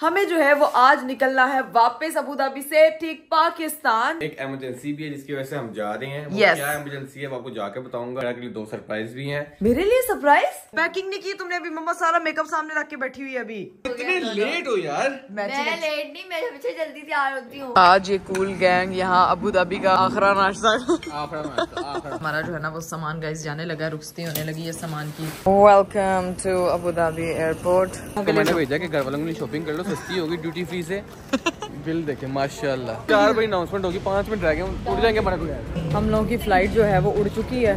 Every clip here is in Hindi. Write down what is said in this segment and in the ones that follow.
हमें जो है वो आज निकलना है वापस अबू धाबी से ठीक पाकिस्तान। एक इमरजेंसी भी है जिसकी वजह से हम जा रहे हैं। वो yes. क्या इमरजेंसी है वो आपको जाके बताऊंगा। मेरे लिए 2 सरप्राइज भी हैं। मेरे लिए सरप्राइज? पैकिंग नहीं की तुमने अभी? मम्मा सारा मेकअप सामने रख के बैठी हुई है अभी। इतने लेट हो यार। मैं लेट नहीं, मैं हमेशा जल्दी तैयार होती हूँ। आज ये कूल गैंग यहाँ अबू धाबी का आखिरी नाश्ता हमारा जो है ना वो सामान गाइस जाने लगा, रुखसती होने लगी है सामान की। Welcome to Abu Dhabi airport. मैंने भेजा कि घर वालों के लिए शॉपिंग कर लो, सस्ती होगी ड्यूटी फ्री से। बिल देखे माशाल्लाह। 4 बजे अनाउंसमेंट होगी, 5 मिनट रह गए, उड़ जाएंगे हमारे। हम लोगों की फ्लाइट जो है वो उड़ चुकी है।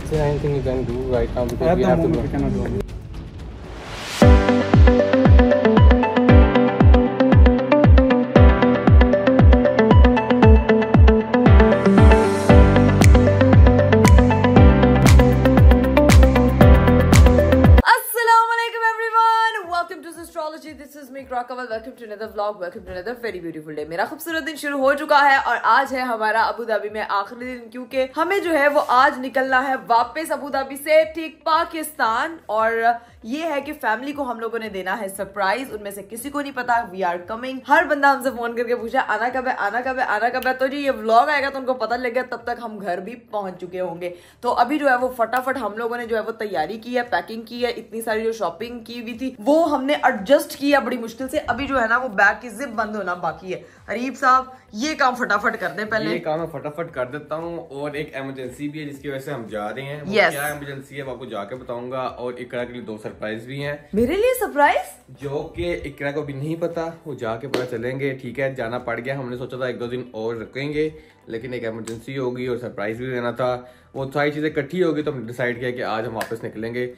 Welcome to another vlog, welcome to another very beautiful day. मेरा खूबसूरत दिन शुरू हो चुका है और आज है हमारा अबू धाबी में आखिरी दिन, क्योंकि हमें जो है वो आज निकलना है वापस अबू धाबी से ठीक पाकिस्तान। और ये है कि फैमिली को हम लोगों ने देना है सरप्राइज। उनमें से किसी को नहीं पता वी आर कमिंग। हर बंदा हमसे फोन करके पूछा आना कब है, आना कब है, आना कब है। तो जी ये व्लॉग आएगा तो उनको पता लग गया, तब तक हम घर भी पहुंच चुके होंगे। तो अभी जो है वो फटाफट हम लोगों ने जो है वो तैयारी की है, पैकिंग की है। इतनी सारी जो शॉपिंग की हुई थी वो हमने एडजस्ट किया बड़ी मुश्किल से। अभी जो है ना वो बैग की जिप बंद होना बाकी है। अरीब साहब ये काम फटाफट कर दें पहले। ये काम मैं फटाफट कर देता हूँ। और एक इमरजेंसी भी है जिसकी वजह से हम जा रहे हैं। yes. क्या इमरजेंसी है वो आपको जाके बताऊंगा। और इकरा के लिए 2 सरप्राइज भी हैं। मेरे लिए सरप्राइज जो कि इकरा को भी नहीं पता, वो जाके पता चलेंगे। ठीक है, जाना पड़ गया। हमने सोचा था 1-2 दिन और रुकेंगे, लेकिन एक इमरजेंसी होगी और सरप्राइज भी देना था। वो सारी चीजें इकट्ठी होगी तो हमने डिसाइड किया कि आज हम वापस निकलेंगे।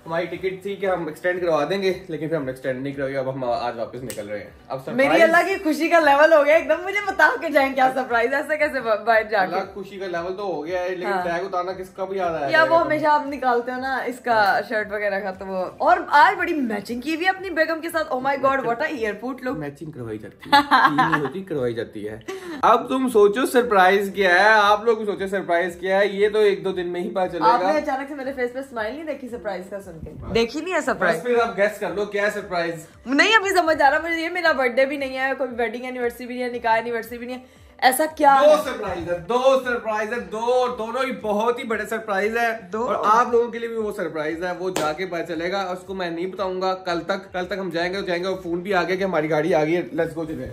हमारी टिकट थी कि हम एक्सटेंड करवा देंगे, लेकिन फिर हमने एक्सटेंड नहीं करवाई। अब हम आज वापस निकल रहे हैं। अब मेरी अल्लाह की खुशी का लेवल हो गया एकदम। मुझे बता के जाएं क्या सरप्राइज, ऐसे कैसे बाहर जाके। खुशी का लेवल तो हो गया है, लेकिन बैग उतारना किसका भी याद आया। या वो हमेशा आप निकालते हो ना इसका शर्ट वगैरह का, तो वो। और आज बड़ी मैचिंग की हुई है अपनी बेगम के साथ। Oh my God what a airport look. Matching करवाई जाती है होती करवाई जाती है। अब तुम सोचो सरप्राइज क्या है। आप लोग भी सोचो सरप्राइज क्या है। ये तो 1-2 दिन में ही पता चलेगा। आपने अचानक से मेरे फेस पे स्माइल नहीं देखी सरप्राइज का सुन के? देखी नहीं है सरप्राइज? फिर आप गेस कर लो क्या है सरप्राइज। नहीं अभी समझ आ रहा मुझे। ये मेरा बर्थडे भी नहीं है, कोई वेडिंग एनिवर्सरी भी नहीं है, निकाह एनिवर्सरी भी नहीं है। ऐसा क्या? 2 सरप्राइज है, 2 सरप्राइज है, दोनों ही बहुत ही बड़े सरप्राइज है। और आप लोगों के लिए भी वो सरप्राइज है, वो जाके पता चलेगा। उसको मैं नहीं बताऊंगा कल तक हम जाएंगे और फोन भी आ गया कि हमारी गाड़ी आ गई है। लेट्स गो चले।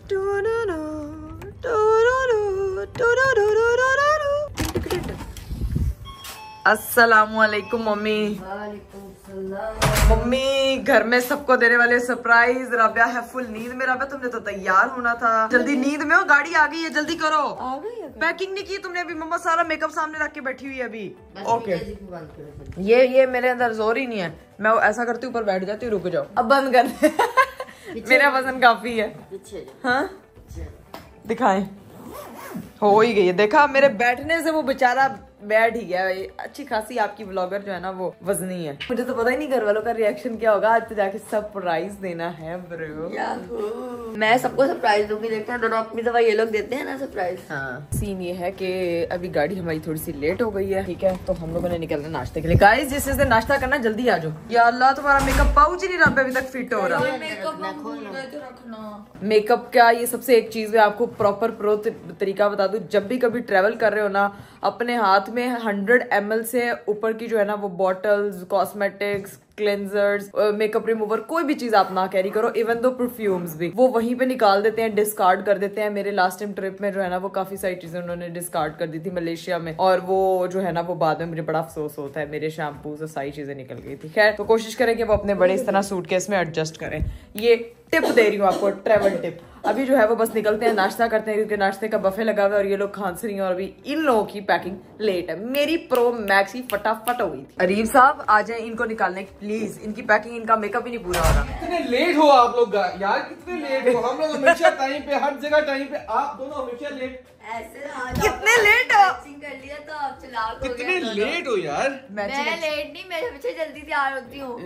अस्सलामुअलैकुम मम्मी। मम्मी घर में सबको देने वाले सरप्राइज। राबिया है फुल नींद में। राबिया तुमने तो तैयार होना था, जल्दी नींद में हो। गाड़ी आ गई है, जल्दी करो। आ गई है? पैकिंग नहीं की तुमने अभी? मम्मा सारा मेकअप सामने रख के बैठी हुई है अभी। ओके ये मेरे अंदर जोर ही नहीं है। मैं ऐसा करती हूँ ऊपर बैठ जाती हूँ। रुक जाओ अब बंद कर। मेरा वजन काफी है। हाँ दिखाएं। हो ही गई है। देखा मेरे बैठने से वो बेचारा बैठ ही गया। अच्छी खासी आपकी ब्लॉगर जो है ना वो वजनी है। मुझे तो पता ही नहीं घर वालों का रिएक्शन क्या होगा। आज तो जाके सरप्राइज देना है ब्रो। मैं सबको सरप्राइज दूंगी। देखते हैं दोनों अपनी दफा ये लोग देते हैं ना सरप्राइज। हाँ सीन ये है कि अभी गाड़ी हमारी थोड़ी सी लेट हो गई है। ठीक है तो हम लोगों ने निकलना नाश्ते के लिए। गाइस जिस से नाश्ता करना जल्दी आ जाओ। या अल्लाह तुम्हारा मेकअप पाउच ही नहीं रहा अभी तक फिट हो रहा। मेकअप का ये सबसे एक चीज है, आपको प्रॉपर प्रो तरीका बता दूं। जब भी कभी ट्रेवल कर रहे हो ना, अपने हाथ में 100 ml से ऊपर की जो है ना वो bottles, cosmetics, cleansers, makeup remover, कोई भी चीज आप ना कैरी करो। इवन दो परफ्यूम्स भी वो वहीं पे निकाल देते हैं, डिस्कार्ड कर देते हैं। मेरे लास्ट टाइम ट्रिप में जो है ना वो काफी सारी चीजें उन्होंने डिस्कार्ड कर दी थी मलेशिया में। और वो जो है ना वो बाद में मुझे बड़ा अफसोस होता है। मेरे शैम्पूज और सारी चीजें निकल गई थी। खैर तो कोशिश करें कि वो अपने बड़े इस तरह सूटकेस में एडजस्ट करें। ये टिप दे रही हूँ आपको, ट्रेवल टिप। अभी जो है वो बस निकलते हैं, नाश्ता करते हैं क्योंकि नाश्ते का बफे लगा हुआ है और ये लोग खांस रही हैं। और अभी इन लोगों की पैकिंग लेट है। मेरी प्रो मैक्स ही फटाफट हो गई थी। अरीब साहब आ जाए इनको निकालने प्लीज। इनकी पैकिंग, इनका मेकअप ही नहीं पूरा हो रहा। कितने लेट हो आप लोग यार, कितने लेट हो। हम लोग हमेशा टाइम पे, हर जगह टाइम पे, आप दोनों हमेशा लेट। कितने लेट हो? कर लिया तो आप चलाक हो कितने लेट हो यार। मैं लेट नहीं, मैं हमेशा जल्दी तैयार होती हूँ।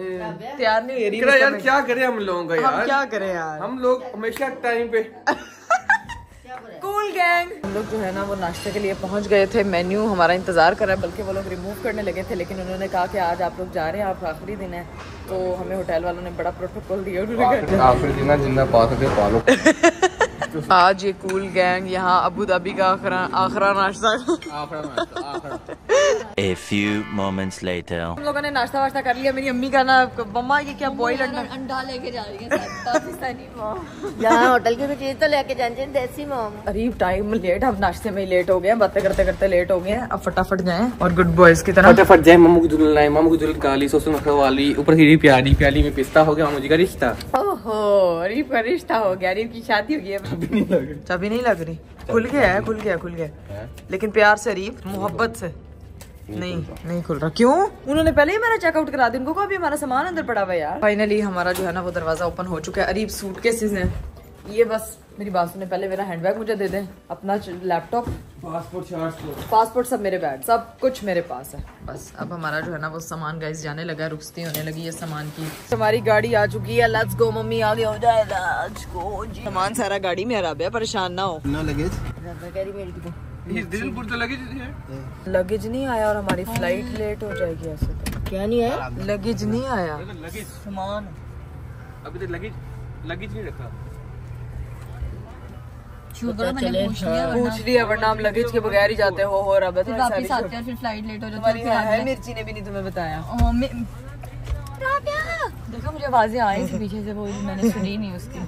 तैयार नहीं हो रही यार। क्या करें हम लोगों का यार, हम क्या करें यार। हम लोग हमेशा टाइम पे। Cool gang. हम लोग जो है ना वो नाश्ते के लिए पहुंच गए थे। मेन्यू हमारा इंतजार कर रहा है, बल्कि वो लोग रिमूव करने लगे थे, लेकिन उन्होंने कहा कि आज आप लोग जा रहे हैं, आप आखिरी दिन है, तो हमें होटल वालों ने बड़ा प्रोटोकॉल दिया। आखिरी दिन जिंदा पा सके पालो। आज ये कूल गैंग यहाँ अबू धाबी का आखरा नाश्ता। A few moments later. हम लोगों ने नाश्ता वाश्ता कर लिया। मेरी अम्मी का ना मम्मा ये क्या बॉइल्ड अंडा लेके जा रही है पाकिस्तानी मॉम। यहाँ होटल की चीज तो लेके जाने देसी मॉम। करीब टाइम लेट, हम नाश्ते में ही लेट हो गए, बातें करते करते लेट हो गए। अब फटाफट जाएं और गुड बॉयज की तरह फटाफट जाए। मामू की दुल्हन लाए, मामू की दुल्हन काली सोसो नखरे वाली, ऊपर हीरी प्याली, प्याली में पिस्ता हो गया मामू जी का रिश्ता। ओहो अरीब का रिश्ता हो गया, अरीब की शादी हो गई। चाबी नहीं लग रही, खुल गया है, खुल गया, लेकिन प्यार से अरीब, मोहब्बत से नहीं खुल रहा। क्यों? उन्होंने पहले ही मेरा चेकआउट करा दिया, उनको कहा अभी हमारा सामान अंदर पड़ा हुआ है यार। फाइनली हमारा जो है ना वो दरवाजा ओपन हो चुका है। अरीब सूटकेसेस हैं ये, बस मेरी बात सुने, पहले मेरा हैंडबैग मुझे दे दें, अपना लैपटॉप, पासपोर्ट सब मेरे बैग, सब कुछ मेरे पास है। बस अब हमारा जो है ना वो सामान गाइस जाने लगा, रुखसती होने लगी है सामान की। हमारी गाड़ी आ चुकी है, लेट्स गो मम्मी, आगे हो जाए, लेट्स गो जी। सामान सारा गाड़ी में है, परेशान ना हो। लगेज नहीं आया और हमारी फ्लाइट लेट हो जाएगी। ऐसे तो क्या नहीं है? लगेज नहीं आया, सामान अभी तक लगेज नहीं रखा। पूछ लिया, वरना हम लगेज के बगैर ही जाते हो रहा है। वापस आते हैं, फिर फ्लाइट लेट हो जाती है। मिर्ची ने भी नहीं तुम्हें बताया। देखो मुझे आवाजें आई थी पीछे से, वो मैंने सुनी नहीं उसकी।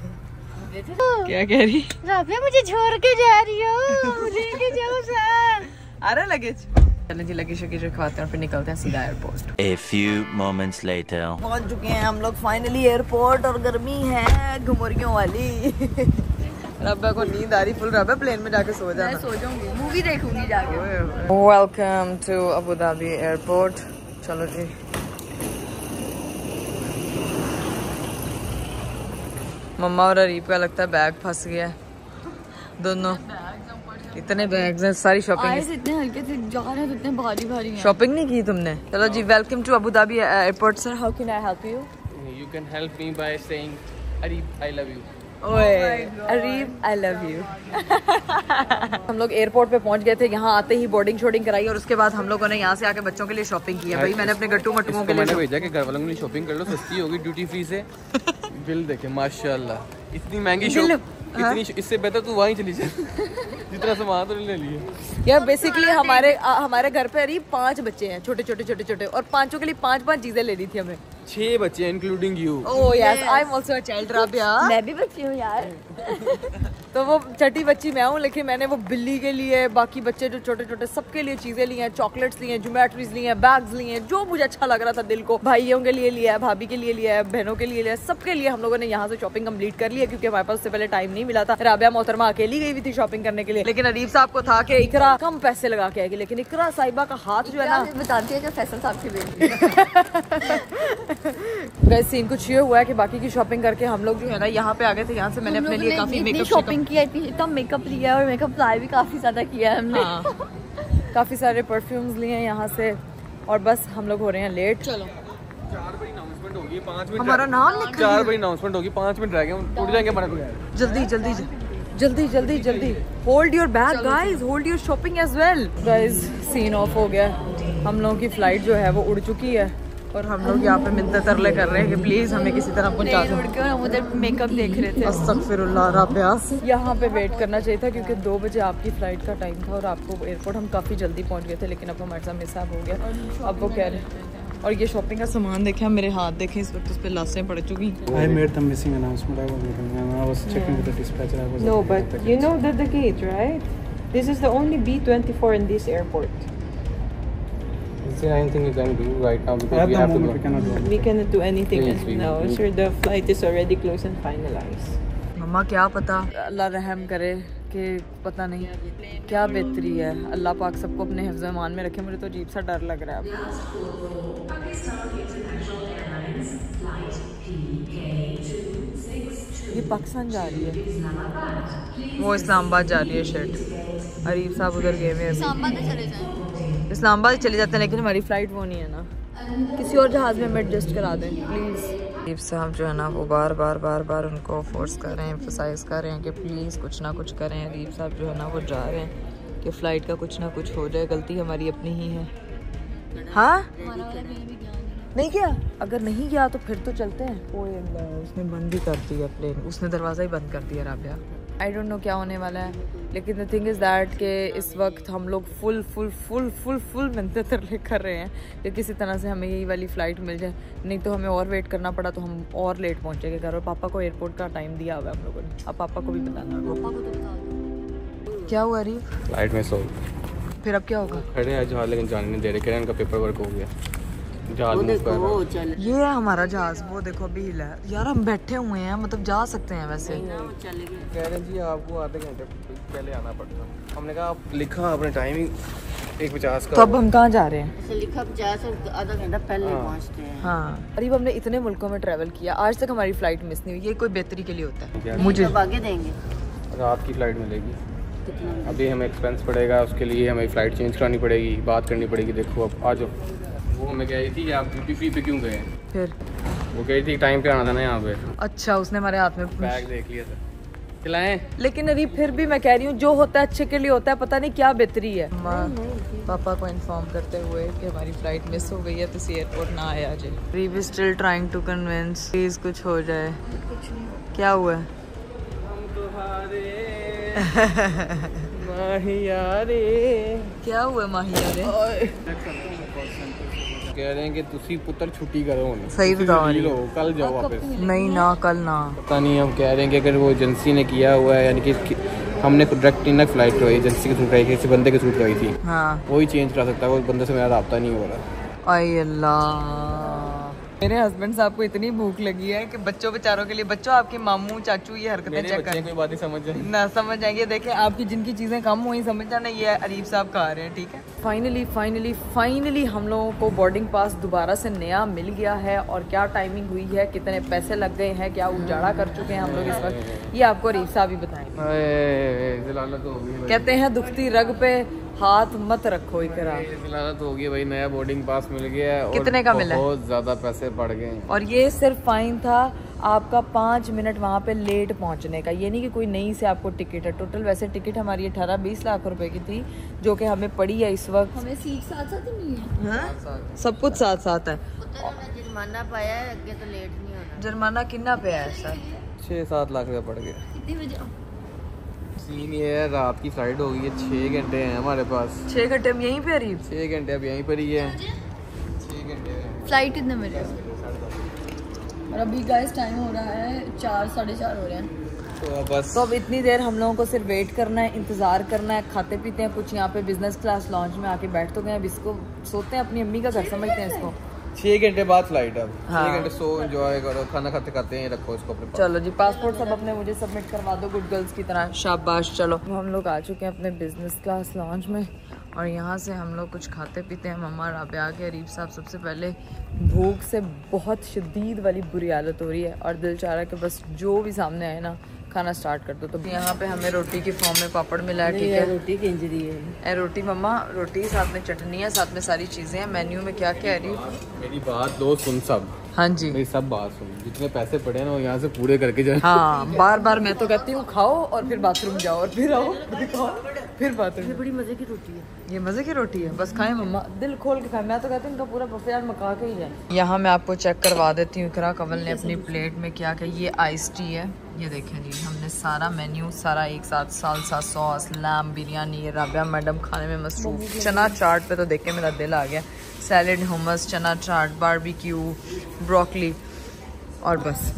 क्या कह रही? राबिया मुझे छोड़ के जा रही हो, लेके जाओ सर। आ रहा लगेज? चलें जी, लगेज रखवाते हैं और फिर निकलते हैं सीधा airport. A few moments later. पहुंच चुके हैं हम लोग फाइनली एयरपोर्ट, और गर्मी है घुमरियों वाली। रब्बा को नींद आ रही फुल। रब्बा प्लेन में जाके सो जाना। मैं सो जाऊंगी, मूवी देखूंगी जाके। Welcome to Abu Dhabi airport. चलो जी, मम्मा और अरीब का लगता है बैग फंस गया है, दोनों इतने बैग्स हैं, सारी शॉपिंग इतने हल्के से जा रहे हैं, इतने भारी भारी हैं। शॉपिंग नहीं की तुमने? चलो जी, welcome to Abu Dhabi airport. Sir how can I help you? You can help me by saying Arif I love you. ओए अरीब आई लव यू। हम लोग एयरपोर्ट पे पहुंच गए थे। यहाँ आते ही बोर्डिंग शोर्डिंग कराई और उसके बाद हम लोगों ने यहाँ से आके बच्चों के लिए शॉपिंग की है। भाई मैंने अपने गट्टू मट्टुओं के लिए मैंने भेजा कि घर वालों के लिए शॉपिंग कर लो, सस्ती होगी ड्यूटी फ्री से। बिल देखे माशाल्लाह, इतनी महंगी शॉप, इतनी इससे बेहतर तू वहीं चली जा जितना सामान तो ले लिए यार। बेसिकली हमारे घर पे अरीब 5 बच्चे हैं, छोटे, और पांचों के लिए 5 चीजें लेनी थी हमें। 6 बच्चे including you. Oh yes, I am also a child Rabia. मैं भी बच्ची हूँ यार। तो वो छठी बच्ची मैं हूँ, लेकिन मैंने वो बिल्ली के लिए, बाकी बच्चे जो छोटे सबके लिए चीजें ली हैं, चॉकलेट्स ली हैं, ज्योमेट्रीज ली हैं, बैग्स लिए हैं, जो मुझे अच्छा लग रहा था दिल को। भाइयों के लिए लिया है, भाभी के लिए लिया है, बहनों के लिए लिया है, सबके लिए हम लोगों ने यहाँ से शॉपिंग कंप्लीट कर ली है, क्योंकि हमारे पास उससे पहले टाइम नहीं मिला था। राबिया मोहतरमा अकेली गई हुई थी शॉपिंग करने के लिए, लेकिन अरीब साहब को था कि इकरा कम पैसे लगा के आएगी, लेकिन इकरा साहिबा का हाथ जो है ना बताती है कि फैसल साहब की बेटी। सीन कुछ ये हुआ है कि बाकी की शॉपिंग करके हम लोग जो है ना यहाँ पे आ गए थे। यहाँ से मैंने अपने लिए काफी मेकअप शॉपिंग की, इतना मेकअप लिया और मेकअप अप्लाई भी काफी ज्यादा किया है हमने। हाँ। काफी सारे परफ्यूम्स लिए हैं यहाँ से, और बस हम लोग हो रहे हैं लेट। चलो 4 बजे अनाउंसमेंट होगी, 5 मिनट हमारा नाम लिखा 4 बजे अनाउंसमेंट होगी, 5 मिनट रह गए, उड़ जाएंगे हमारे बगैर। जल्दी hold your bag guys, hold your shopping as well. Guys seen off हो गया, हम लोगों की फ्लाइट जो है वो उड़ चुकी है, और हम लोग यहाँ पे मिन्नतें तरले कर रहे हैं कि प्लीज हमें किसी तरह पहुँचा दो। हम उधर मेकअप देख रहे थे। अस्तगफिरुल्लाह राबियास। यहाँ पे वेट करना चाहिए था, क्योंकि 2 बजे आपकी फ्लाइट का टाइम था और आपको एयरपोर्ट हम काफ़ी जल्दी पहुँच गए थे, लेकिन अब हमारे साथ मिसहैप हो गया। अब वो कह रहे, और ये शॉपिंग का सामान देखें, मेरे हाथ देखें, इस वक्त उस पर लाशें पड़ चुकी। I made the missing announcement. I was checking with the dispatcher. I was No, but you know the gate, right? This is the only B24 in this airport. Is there anything you can do right now, because At we the have to moment, go? we cannot do. We cannot do anything Please, we now. will. Sure, the flight is already closed and finalized. मम्मा क्या पता, अल्लाह रहम करे कि पता नहीं क्या बेहतरी है। अल्लाह पाक सबको अपने हिफ्ज़ ईमान में रखे। मुझे तो अजीब सा डर लग रहा है अब। ये पाकिस्तान जा रही है, वो इस्लामाबाद जा रही है। शर्ट अरीब साहब उधर गए हुए हैं। इस्लामाबाद चले जाते हैं, लेकिन हमारी फ़्लाइट वो नहीं है ना। किसी और जहाज़ में हम एडजस्ट करा दें प्लीज़। अरीब साहब जो है ना वो बार बार उनको फोर्स कर रहे हैं, एम्फसाइज कर रहे हैं कि प्लीज़ कुछ ना कुछ करें। अरीब साहब जो है ना वो जा रहे हैं कि फ़्लाइट का कुछ ना कुछ हो जाए, गलती हमारी अपनी ही है। हाँ नहीं गया, अगर नहीं गया तो फिर तो चलते हैं। ओए अल्लाह, उसने बंद ही कर दिया प्लेन, उसने दरवाज़ा ही बंद कर दिया राबिया। आई डोंट नो क्या होने वाला है, लेकिन द थिंग इज़ दैट कि इस वक्त हम लोग फुल मेहनत कर रहे हैं कि किसी तरह से हमें यही वाली फ़्लाइट मिल जाए, नहीं तो हमें और वेट करना पड़ा तो हम और लेट पहुँचेंगे घर। और पापा को एयरपोर्ट का टाइम दिया हुआ है हम लोगों ने, अब पापा को भी बताना। क्या हुआ अरीब? फ्लाइट में सो फिर अब क्या होगा? खड़े हैं जहाज, लेकिन जाने नहीं दे रहे, कह रहे हैं उनका पेपर वर्क हो गया, जहाज मूव कर रहा है। ये है हमारा जहाज, वो देखो अभी हिला है। यार हम बैठे हुए हैं, मतलब जा सकते हैं वैसे। कह रहे हैं जी आपको आधे घंटे पहले आना पड़ता। हमने कहा आप लिखा अपने टाइमिंग 1:50 का, तो अब हम कहाँ जा रहे हैं? ऐसे लिखा 50 और आधा घंटा पहले पहुंचते हैं। हाँ, करीब हमने इतने मुल्कों में ट्रैवल किया, आज तक हमारी फ्लाइट मिस नहीं हुई। ये कोई बेहतरी के लिए होता है। मुझे अब आगे देंगे रात की फ़्लाइट मिलेगी, अभी हमें एक्सपेंस पड़ेगा, उसके लिए हमें फ़्लाइट चेंज करानी पड़ेगी, बात करनी पड़ेगी। देखो अब आ जाओ। वो हमें कह रही थी कि आप ड्यूटी फ्री पे क्यों गए? फिर वो कह रही थी टाइम पे आना था ना यहाँ पे। अच्छा, उसने हमारे हाथ में बैग देख लिया था, खिलाएं। लेकिन अरे फिर भी मैं कह रही हूँ जो होता है अच्छे के लिए होता है, पता नहीं क्या बेहतरी है। पापा को इन्फॉर्म करते हुए कि हमारी फ्लाइट मिस हो गई है तो इसी एयरपोर्ट ना आया जाए। We we still trying to convince, please कुछ हो जाए। क्या हुआ है? क्या हुआ माहियारे? कह रहे हैं कि तुसी पुत्र छुट्टी करो हुण। सही बताओ, कल जाओ वापस। नहीं ना, कल ना, पता नहीं। हम कह रहे हैं कि अगर वो एजेंसी ने किया हुआ है, यानी कि हमने डायरेक्ट इनक फ्लाइट करवाई, एजेंसी के थ्रू कराई, किसी बंदे के थ्रू कराई थी, हाँ वही चेंज करा सकता है, वो बंदे से मेरा राब्ता नहीं हो रहा। आई अल्लाह, मेरे हस्बैंड साहब को इतनी भूख लगी है कि बच्चों बेचारों के लिए, बच्चों आपके मामू चाचू ये हरकतें चेक करें, कोई बात नहीं समझ जाए ना समझ जाएंगे। देखें आपकी जिनकी चीज़ें कम हुई समझ जाना, ये अरीब साहब खा रहे हैं, ठीक है। फाइनली हम लोगों को बोर्डिंग पास दोबारा से नया मिल गया है। और क्या टाइमिंग हुई है, कितने पैसे लग गए हैं, क्या उजाड़ा कर चुके हैं हम लोग इस वक्त, ये आपको अरीब साहब ही बताएंगे। कहते हैं दुखती रग पे हाथ मत रखो इकरा। तो होगी भाई, नया बोर्डिंग पास मिल गया है। कितने का मिला? बहुत ज्यादा पैसे पड़ गए। और ये सिर्फ फाइन था आपका 5 मिनट वहाँ पे लेट पहुँचने का, ये नहीं कि कोई नई से आपको टिकट है। टोटल वैसे टिकट हमारी 18-20 लाख रुपए की थी, जो कि हमें पड़ी है इस वक्त। हमें सीट साथ साथ ही मिली है, सब कुछ साथ साथ है। जुर्माना पाया है, आगे तो लेट नहीं होना। जुर्माना कितना पे है सर? 6-7 लाख रुपया पड़ गया। कितनी बजे? सीन ये है, रात की फ्लाइट हो गई है, 6 घंटे हैं हमारे पास। 6 घंटे हम यहीं पे अरीब? 6 घंटे अब यहीं पर ही है। 6 घंटे फ्लाइट कितने बजे? और अभी गाइस टाइम हो रहा है 4-4:30 हो रहे हैं। बस तो अब इतनी देर हम लोगों को सिर्फ वेट करना है, इंतजार करना है, खाते पीते हैं कुछ। यहाँ पे बिजनेस क्लास लॉन्च में आके बैठ तो गए, अब इसको सोते हैं, अपनी अम्मी का घर समझते हैं इसको। 6 घंटे बाद फ्लाइट। अब हाँ। 6 घंटे सो एंजॉय करो, खाना खाते खाते हैं, रखो इसको अपने पास। चलो जी, पासपोर्ट सब अपने मुझे सबमिट करवा दो गुड गर्ल्स की तरह, शाबाश। चलो हम लोग आ चुके हैं अपने बिजनेस क्लास लॉन्च में, और यहाँ से हम लोग कुछ खाते पीते हैं। मम्मा राबिया के, अरीब साहब सबसे पहले भूख से बहुत शदीद वाली बुरी हालत हो रही है, और दिल चाह रहा है कि बस जो भी सामने आए ना खाना स्टार्ट कर दो। तो यहाँ पे हमें रोटी की फॉर्म में पापड़ मिला है, ठीक है। रोटी किंजरी है, रोटी मम्मा, रोटी साथ में चटनी है, साथ में सारी चीजें हैं। मेन्यू में क्या क्या है अरीब? मेरी बात लो, सुन सब। हाँ जी, मेरी सब बात सुन, जितने पैसे पड़े हैं ना वो यहाँ से पूरे करके जाए। हाँ, बार बार मैं तो कहती हूँ खाओ और फिर बाथरूम जाओ, और फिर आओ फिर खाओ फिर बाथरूम। ये बड़ी मजे की रोटी है, ये मजे की रोटी है, बस खाएं मम्मा, दिल खोल के खाएं। मैं तो कहती हूँ इनका पूरा बफे यार मका के ही जाए। यहाँ मैं आपको चेक करवा देती हूँ इकरा कंवल ने अपनी प्लेट में क्या क्या। ये आइस टी है, ये देखें जी, हमने सारा मेन्यू सारा एक साथ, salsa sauce, lamb biryani, Rabia madam खाने में मसरूफ। चना चाट पे तो देख के मेरा दिल आ गया, सैलेड, hummus, चना चाट, बारबेक्यू, ब्रोकली, और बस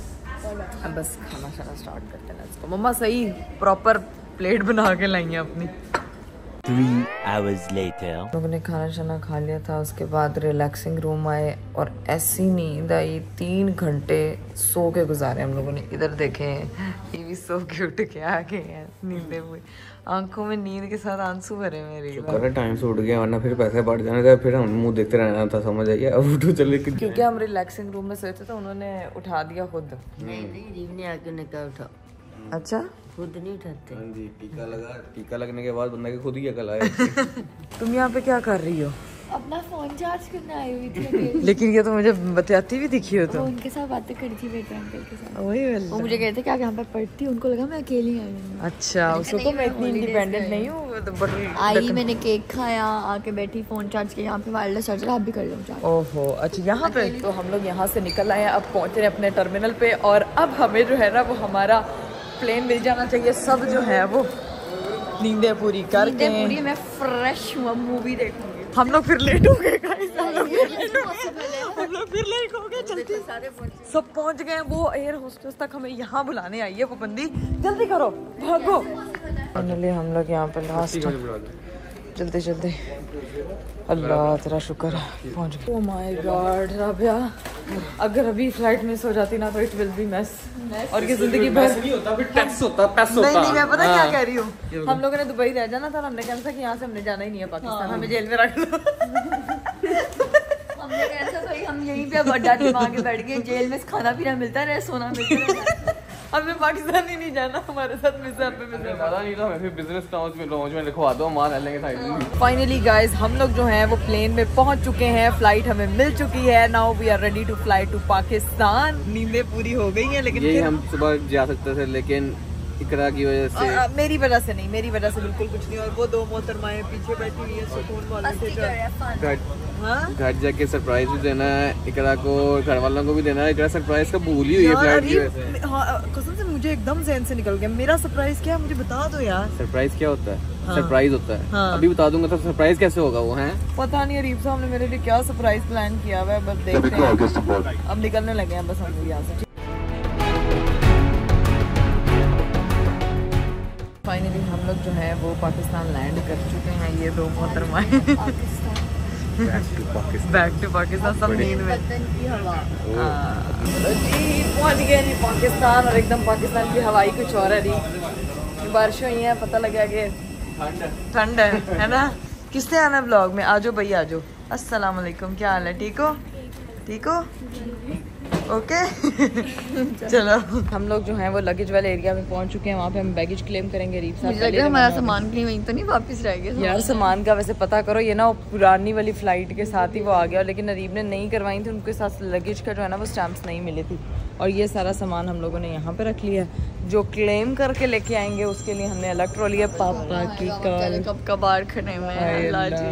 अब बस खाना शाना स्टार्ट करते हैं इसको। मम्मा सही प्रॉपर प्लेट बना के लाई है अपनी। 3 hours later. लोगों ने खाना शाना खा लिया था, उसके बाद रिलैक्सिंग रूम आए और ऐसी नींद आई, 3 घंटे सो के गुजारे हम लोगों ने। इधर देखें ये भी सो के उठ के आ गए हैं नींदे हुए, आंखों में नींद के साथ आंसू भरे मेरे। टाइम से उठ गया, वरना फिर पैसे बढ़ जाने थे, फिर हम मुंह देखते रहना था, समझ आइए। अब उठो चले, क्योंकि हम रिलैक्सिंग रूम में सोए थे तो उन्होंने उठा दिया खुद। नहीं रीव ने आके उन्हें कहा उठाओ, अच्छा खुद नहीं उठाते। टीका लगा, टीका लगने के बाद बंदा के खुद ही अकल आया। तुम यहाँ पे क्या कर रही हो? अपना फोन चार्ज करने आई हुई थी। लेकिन ये तो मुझे बताती भी दिखी हो वो तो। उनके साथ बातें करी थी बेटे अंकल के साथ। वही वो मुझे कहते क्या यहाँ पे पढ़ती, उनको लगा मैं अकेली आई हूँ। अच्छा, उसको तो मैं इतनी इंडिपेंडेंट नहीं हूँ। आई, मैंने केक खाया, आके बैठी, फोन चार्ज किया, यहाँ पे वायरलेस चार्जर आप भी कर लो चार्ज। ओहो, अच्छा यहाँ पे। तो हम लोग यहाँ से निकल आए हैं, अब पहुँच रहे हैं अपने टर्मिनल पे और अब हमें जो है ना वो हमारा प्लेन मिल जाना चाहिए। सब जो है वो नींदें पूरी करके पूरी मैं फ्रेश हूँ, अब मूवी देखूंगी। हम लोग फिर लेट हो गए गाइस, हम लोग फिर लेट हो गए। जल्दी सब पहुंच गए। वो एयर होस्टेस तक हमें यहाँ बुलाने आई है वो बंदी, जल्दी करो भागो। फाइनली हम लोग यहाँ पे लास्ट, जल्दी जल्दी, अल्लाह तेरा शुक्र है पहुंच गए। ओह माय गॉड राबिया, अगर अभी फ्लाइट मिस हो जाती ना तो इट विल बी मेस। और ये जिंदगी भर नहीं होता, फिर टैक्स होता, पैसा होता। नहीं मैं पता क्या कह रही हूँ, हम लोगों ने दुबई रह जाना था, हमने कहा था कि यहाँ से हमने जाना ही नहीं है पाकिस्तान, हमें जेल में रख लो। हमने कैसा भाई, हम यहीं पे अड्डा जमा के बैठ गए, जेल में खाना पीना मिलता रहे, सोना मिलता रहे। हमें पाकिस्तान ही नहीं जाना, हमारे साथ मिसाल पे ज्यादा नहीं था, मैं फिर बिजनेस लॉन्च में लिखवा दो, मार लेंगे साइड में। फाइनली गाइस हम लोग जो हैं वो प्लेन में पहुंच चुके हैं, फ्लाइट हमें मिल चुकी है। Now we are ready to fly to Pakistan. नींदें पूरी हो गई हैं, लेकिन यही हम सुबह जा सकते थे, लेकिन इकरा की वजह से, मेरी वजह से नहीं, मेरी वजह से बिल्कुल कुछ नहीं। और वो दो मोहतरमाएं पीछे बैठी हुई है सुकून वाले से। घर जाके सरप्राइज भी देना है इकरा को, घर वालों को भी देना है। इकरा सरप्राइज का भूल ही हुई है फ्लाइट की वजह से। हाँ, कसम से मुझे एकदम ज़हन से निकल गया। मेरा सरप्राइज क्या है मुझे बता दो यार। सरप्राइज क्या होता है? सरप्राइज होता है। हाँ। अभी बता दूंगा तो सरप्राइज कैसे होगा वो है? पता नहीं अरीब साहब ने मेरे लिए क्या सरप्राइज प्लान किया हुआ है, बस देखते हैं। अब निकलने लगे हैं बस हम लोग यहाँ से। फाइनली हम लोग जो है वो पाकिस्तान लैंड कर चुके हैं। ये दो मोहतरमाएं बैक टू पाकिस्तान, सब नींद में। की हवा जी पहुंच गए जी पाकिस्तान, और एकदम पाकिस्तान की हवाई कुछ और है जी। बारिश हुई है, पता लगा कि ठंड है ना। किसने आना ब्लॉग में? आजो भैया आजो। अस्सलाम वालेकुम, क्या हाल है? ठीक हो? ठीक हो? ओके। चलो हम लोग जो हैं वो लगेज वाले एरिया में पहुंच चुके हैं। वहाँ पे हम बैगेज क्लेम करेंगे। रीफ साहब मुझे लग रहा है हमारा सामान क्लीन वहीं तो नहीं वापस रह गया यार। सामान का वैसे पता करो, ये ना वो पुरानी वाली फ्लाइट के साथ ही वो आ गया, लेकिन नरीब ने नहीं करवाई थी, उनके साथ लगेज का जो है ना वो स्टैम्प्स नहीं मिली थी। और ये सारा सामान हम लोगों ने यहाँ पे रख लिया। जो क्लेम करके लेके आएंगे उसके लिए हमने अलग ट्रॉली है। पापा की कार कब कबार खड़े में अल्लाह जी।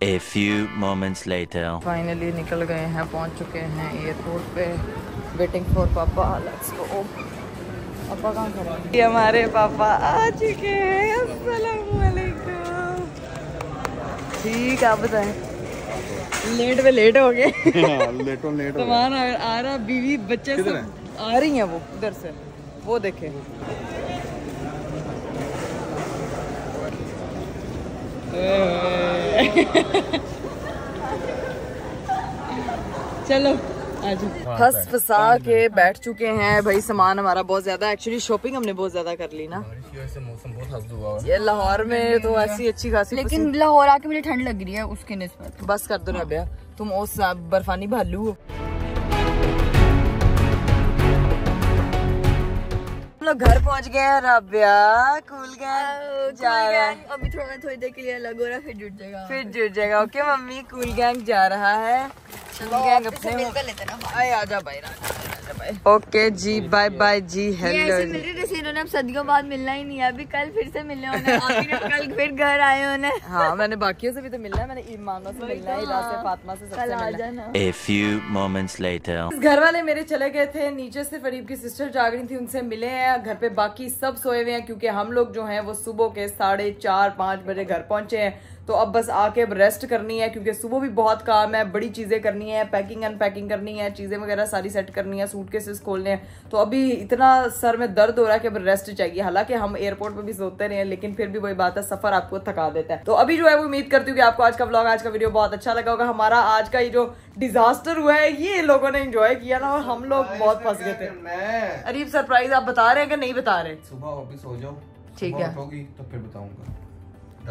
A few moments later. Finally निकल गए हैं, पहुँच चुके हैं एयरपोर्ट पे। वेटिंग फॉर पापा। Let's go. पापा कहाँ खड़े हैं? ये हमारे पापा आ चुके हैं। अस्सलाम वालेकुम। ठीक, आप बताएं। लेट पे लेट हो गए। लेट सामान आ रहा, बीवी बच्चे सब आ रही हैं वो उधर से, वो देखे। चलो फंस फंसा के बैठ चुके हैं भाई। सामान हमारा बहुत ज्यादा, एक्चुअली शॉपिंग हमने बहुत ज्यादा कर ली ना। मौसम बहुत हद हुआ है। ये लाहौर में तो ऐसी अच्छी खासी, लेकिन लाहौर आके मुझे ठंड लग रही है उसके निस्बत। बस कर दो ना भैया, तुम उस बर्फानी भालू हो। हम लोग घर पहुंच गए हैं। राबिया कूल गैंग जा रहा है। अभी थोड़ी देर के लिए अलग हो रहा है, फिर जुट जाएगा। फिर जुड़ जाएगा। ओके मम्मी, कूल गैंग जा रहा है। कूल गैंग अपने आए, आजा भाई, आजा भाई। ओके जी, बाय बाय जी, हेलो। मिल रही जैसे इन्होंने अब सदियों बाद मिलना ही नहीं है। अभी कल फिर से मिलने होने, कल फिर घर आए होने। हाँ, मैंने बाकियों से भी तो मिलना है। मैंने ईमाना से मिलना है, इला से, फातिमा से, सबसे मिलना है। A few moments later. घर वाले मेरे चले गए थे नीचे से, फरीब की सिस्टर जाग रही थी, उनसे मिले हैं। घर पे बाकी सब सोए हुए हैं, क्योंकि हम लोग जो हैं वो सुबह के 4:30-5 बजे घर पहुंचे हैं। तो अब बस आके रेस्ट करनी है, क्योंकि सुबह भी बहुत काम है, बड़ी चीजें करनी है, पैकिंग अनपैकिंग करनी है, चीजें वगैरह सारी सेट करनी है, सूटकेसेस खोलने हैं। तो अभी इतना सर में दर्द हो रहा है कि अब रेस्ट चाहिए। हालांकि हम एयरपोर्ट पे भी सोते रहे हैं, लेकिन फिर भी वही बात है, सफर आपको थका देता है। तो अभी जो है वो उम्मीद करती हूँ कि आपको आज का व्लॉग, आज का वीडियो बहुत अच्छा लगा होगा। हमारा आज का ये जो डिजास्टर हुआ है ये लोगों ने एंजॉय किया ना, और हम लोग बहुत फंस गए थे। अरीब सरप्राइज आप बता रहे हैं कि नहीं बता रहे? सुबह वापस हो जाओ, ठीक है, उठोगी तो फिर बताऊंगा।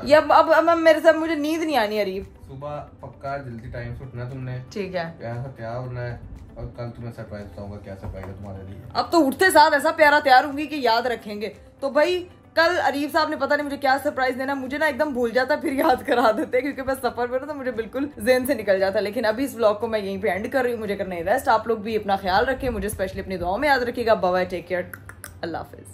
ये अब मेरे साथ मुझे नींद नहीं आनी। अरीब सुबह पक्का जल्दी टाइम से उठना तुमने, ठीक है, तैयार होना है, और कल तुम्हें सरप्राइज बताऊंगा क्या सरप्राइज है तुम्हारे लिए। अब तो उठते साथ ऐसा प्यारा तैयार होंगी कि याद रखेंगे। तो भाई कल अरीब साहब ने पता नहीं मुझे क्या सरप्राइज देना, मुझे ना एकदम भूल जाता फिर याद करा देते क्योंकि मैं सफर में तो मुझे बिल्कुल ज़हन से निकल जाता। लेकिन अभी इस व्लॉग को मैं यहीं पे एंड कर रही हूँ, मुझे करना है रेस्ट। आप लोग भी अपना ख्याल रखें, मुझे स्पेशली अपनी दुआओं में याद रखिएगा। बाय, टेक केयर, अल्लाह हाफिज।